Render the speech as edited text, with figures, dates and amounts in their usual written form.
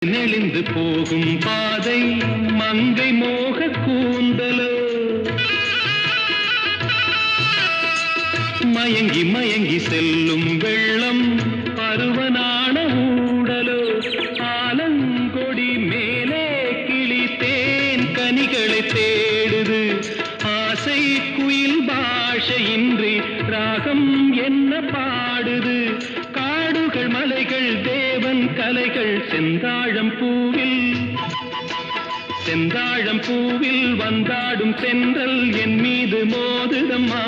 நெளிந்து போகும் பாதை மங்கை மோக கூந்தலோ மயங்கி மயங்கி செல்லும் வெள்ளம் பருவனான ஊடலோ ஆலங்கொடி மேலே கிளி தேன் கனிகளை தேடுது ஆசை குயில் பாஷையின்றி ராகம் என்ன பாடுது காடுகள் மலைகள் தேவன் கலைகள் செந்தாழம் பூவில் வந்தாடும் தென்றல் என் மீது மோதுதம்மா